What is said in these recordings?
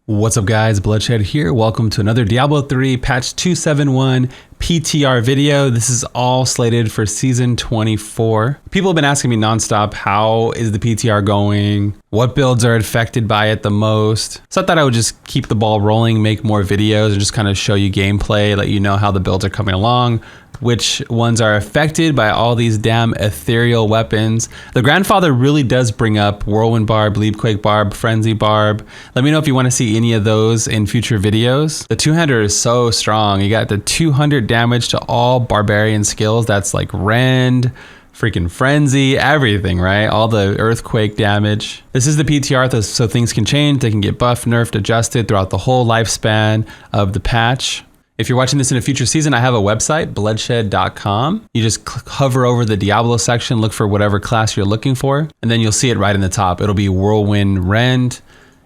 What's up guys, Bloodshed here. Welcome to another Diablo 3 patch 271 PTR video. This is all slated for season 24. People have been asking me nonstop, how is the PTR going? What builds are affected by it the most? So I thought I would just keep the ball rolling, make more videos and just kind of show you gameplay, let you know how the builds are coming along, which ones are affected by all these damn ethereal weapons. The grandfather really does bring up Whirlwind Barb, Leapquake Barb, Frenzy Barb. Let me know if you want to see any of those in future videos. The two-hander is so strong. You got the 200 damage to all barbarian skills. That's like Rend, freaking Frenzy, everything, right? All the earthquake damage. This is the PTR, so things can change. They can get buffed, nerfed, adjusted throughout the whole lifespan of the patch. If you're watching this in a future season, I have a website, bloodshed.com. You just hover over the Diablo section, look for whatever class you're looking for, and then you'll see it right in the top. It'll be Whirlwind Rend.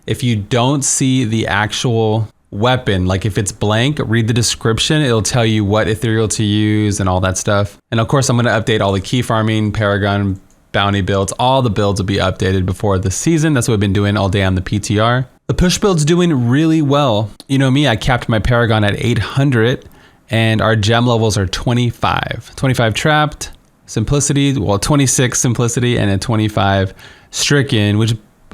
If you don't see the actual weapon, like if it's blank, read the description. It'll tell you what ethereal to use and all that stuff. And of course, I'm gonna update all the key farming, Paragon, bounty builds. All the builds will be updated before the season. That's what we've been doing all day on the PTR. The push build's doing really well. You know me, I capped my Paragon at 800 and our gem levels are 25. 25 trapped, simplicity, well 26 simplicity and a 25 stricken, which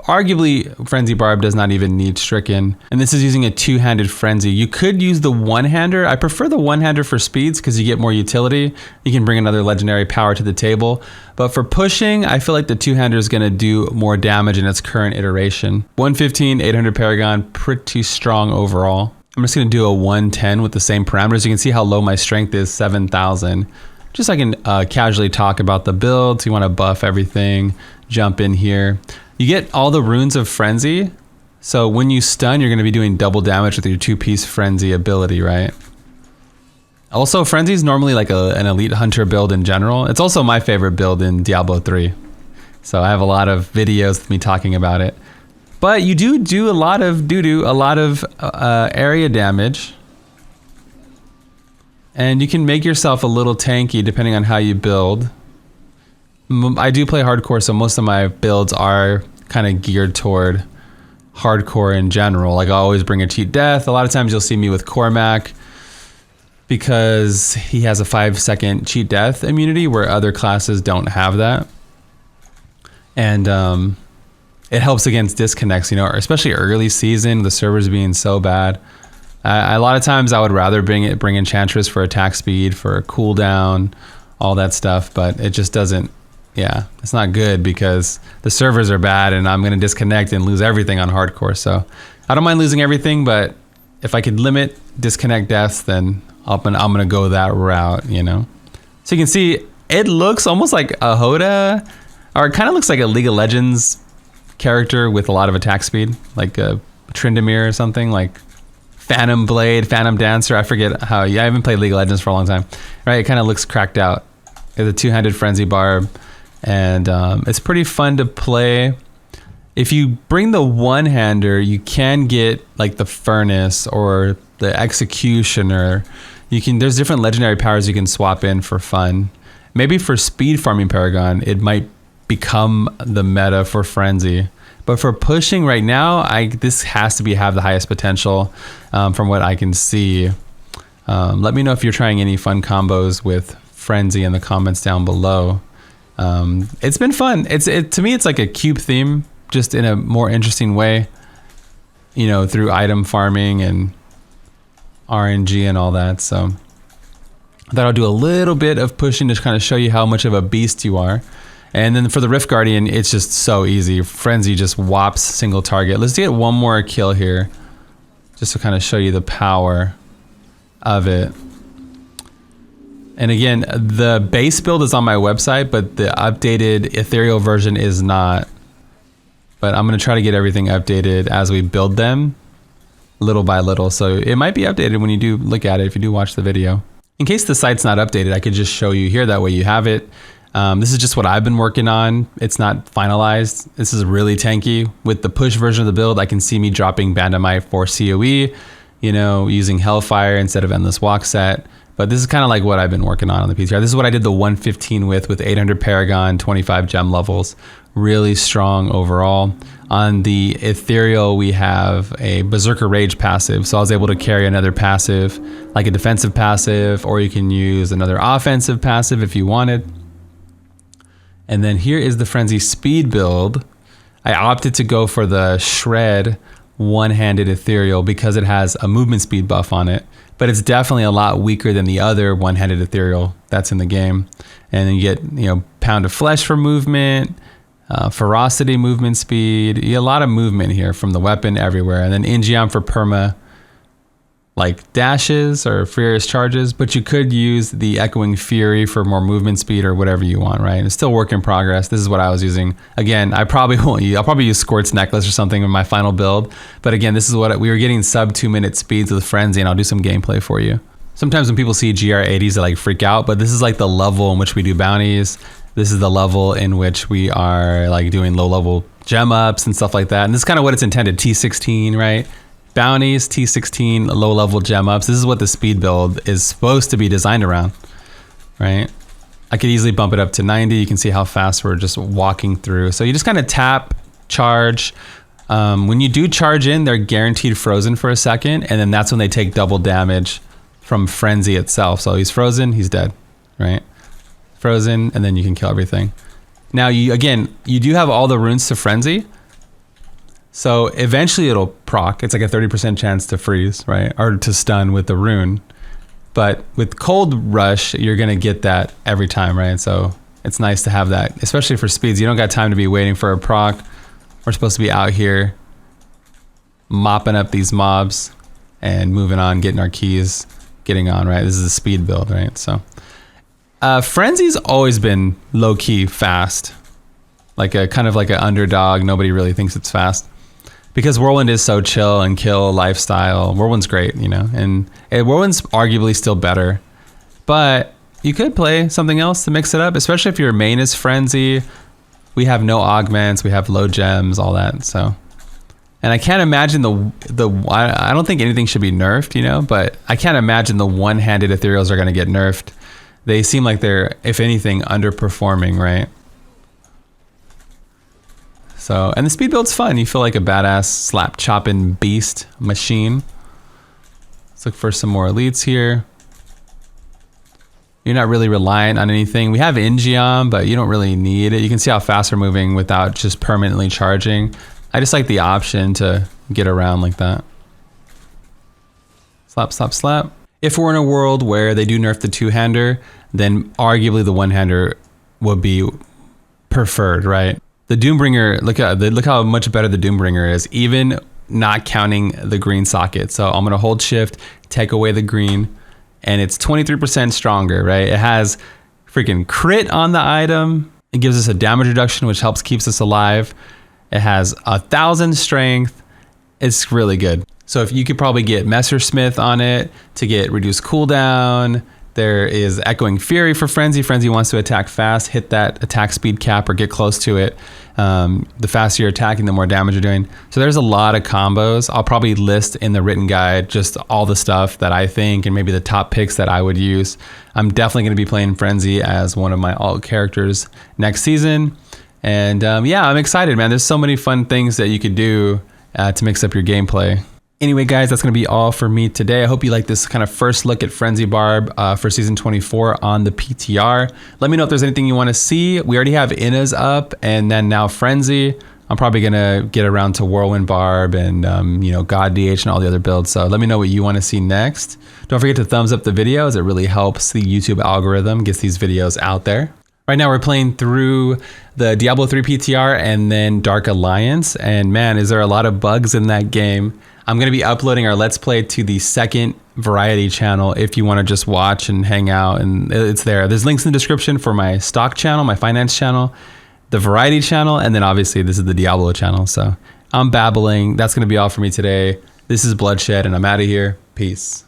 arguably Frenzy Barb does not even need stricken. And this is using a two-handed Frenzy. You could use the one-hander. I prefer the one-hander for speeds because you get more utility. You can bring another legendary power to the table. But for pushing, I feel like the two-hander is gonna do more damage in its current iteration. 115, 800 Paragon, pretty strong overall. I'm just gonna do a 110 with the same parameters. You can see how low my strength is, 7,000. Just so I can casually talk about the builds. You wanna buff everything, jump in here. You get all the runes of Frenzy. So when you stun, you're gonna be doing double damage with your two-piece Frenzy ability, right? Also, Frenzy is normally like an elite hunter build in general. It's also my favorite build in Diablo 3. So I have a lot of videos with me talking about it. But you do a lot of area damage. And you can make yourself a little tanky depending on how you build. I do play hardcore, so most of my builds are kind of geared toward hardcore in general. Like I always bring a cheat death. A lot of times you'll see me with Cormac because he has a 5-second cheat death immunity where other classes don't have that. And it helps against disconnects, you know, especially early season, the servers being so bad. A lot of times I would rather bring Enchantress for attack speed, for a cooldown, all that stuff, but it just doesn't. Yeah, it's not good because the servers are bad and I'm gonna disconnect and lose everything on hardcore. So I don't mind losing everything, but if I could limit disconnect deaths, then I'm gonna go that route, you know? So you can see, it looks almost like a Hoda, or it kind of looks like a League of Legends character with a lot of attack speed, like a Tryndamere or something, like Phantom Blade, Phantom Dancer, I forget how, yeah, I haven't played League of Legends for a long time, right? It kind of looks cracked out. It's a two-handed Frenzy Barb. And it's pretty fun to play. If you bring the one-hander, you can get like the Furnace or the Executioner. There's different legendary powers you can swap in for fun. Maybe for speed farming Paragon, it might become the meta for Frenzy. But for pushing right now, this has to have the highest potential from what I can see. Let me know if you're trying any fun combos with Frenzy in the comments down below. It's been fun. To me, it's like a cube theme, just in a more interesting way, you know, through item farming and RNG and all that. So I thought I'll do a little bit of pushing to kind of show you how much of a beast you are. And then for the Rift Guardian, it's just so easy. Frenzy just whops single target. Let's get one more kill here, just to kind of show you the power of it. And again, the base build is on my website, but the updated ethereal version is not. But I'm gonna try to get everything updated as we build them, little by little. So it might be updated when you do look at it, if you do watch the video. In case the site's not updated, I could just show you here, that way you have it. This is just what I've been working on. It's not finalized. This is really tanky. With the push version of the build, I can see me dropping Bandamite for COE, you know, using Hellfire instead of Endless Walk set. But this is kind of like what I've been working on the PTR. This is what I did the 115 with 800 Paragon, 25 gem levels. Really strong overall. On the ethereal, we have a Berserker Rage passive. So I was able to carry another passive, like a defensive passive, or you can use another offensive passive if you wanted. And then here is the Frenzy speed build. I opted to go for the Shred one-handed ethereal because it has a movement speed buff on it, but it's definitely a lot weaker than the other one-handed ethereal that's in the game. And then you get, Pound of Flesh for movement, ferocity movement speed. You get a lot of movement here from the weapon everywhere. And then Ingeom for perma, like dashes or furious charges, but you could use the Echoing Fury for more movement speed or whatever you want, right? It's still work in progress. This is what I was using. Again, I'll probably use Squirt's Necklace or something in my final build. But again, this is what we were getting sub 2 minute speeds with Frenzy, and I'll do some gameplay for you. Sometimes when people see GR80s, they like freak out, but this is like the level in which we do bounties. This is the level in which we are like doing low level gem ups and stuff like that. And this is kind of what it's intended, T16, right? Bounties, T16, low level gem ups. This is what the speed build is supposed to be designed around, right? I could easily bump it up to 90. You can see how fast we're just walking through. So you just kind of tap, charge. When you do charge in, they're guaranteed frozen for a second, and then that's when they take double damage from Frenzy itself. So he's frozen, he's dead, right? Frozen, and then you can kill everything. Now, you do have all the runes to Frenzy, so eventually it'll proc. It's like a 30% chance to freeze, right? Or to stun with the rune. But with Cold Rush, you're gonna get that every time, right? So it's nice to have that, especially for speeds. You don't got time to be waiting for a proc. We're supposed to be out here mopping up these mobs and moving on, getting our keys, getting on, right? This is a speed build, right? So Frenzy's always been low-key fast. Like a kind of like an underdog. Nobody really thinks it's fast. Because Whirlwind is so chill and kill lifestyle. Whirlwind's great, and Whirlwind's arguably still better. But you could play something else to mix it up, especially if your main is Frenzy. We have no augments, we have low gems, all that. So, and I can't imagine I don't think anything should be nerfed, but I can't imagine the one-handed ethereals are going to get nerfed. They seem like they're, if anything, underperforming, right? So, and the speed build's fun. You feel like a badass slap chopping beast machine. Let's look for some more elites here. You're not really reliant on anything. We have Ingeom, but you don't really need it. You can see how fast we're moving without just permanently charging. I just like the option to get around like that. Slap, slap, slap. If we're in a world where they do nerf the two-hander, then arguably the one-hander would be preferred, right? The Doombringer, look how much better the Doombringer is, even not counting the green socket. So I'm gonna hold shift, take away the green, and it's 23% stronger, right? It has freaking crit on the item. It gives us a damage reduction, which keeps us alive. It has 1,000 strength. It's really good. So if you could probably get Messersmith on it to get reduced cooldown. There is Echoing Fury for Frenzy. Frenzy wants to attack fast, hit that attack speed cap or get close to it. The faster you're attacking, the more damage you're doing. So there's a lot of combos. I'll probably list in the written guide just all the stuff that I think and maybe the top picks that I would use. I'm definitely going to be playing Frenzy as one of my alt characters next season. And yeah, I'm excited, man. There's so many fun things that you could do to mix up your gameplay. Anyway, guys, that's going to be all for me today. I hope you like this kind of first look at Frenzy Barb for Season 24 on the PTR. Let me know if there's anything you want to see. We already have Inna's up, and then now Frenzy. I'm probably going to get around to Whirlwind Barb and, God DH and all the other builds. So let me know what you want to see next. Don't forget to thumbs up the video, as it really helps the YouTube algorithm, gets these videos out there. Right now we're playing through the Diablo 3 PTR and then Dark Alliance. And man, is there a lot of bugs in that game. I'm going to be uploading our Let's Play to the second Variety channel if you want to just watch and hang out, and it's there. There's links in the description for my stock channel, my finance channel, the Variety channel, and then obviously this is the Diablo channel. So I'm babbling. That's going to be all for me today. This is Bloodshed, and I'm out of here. Peace.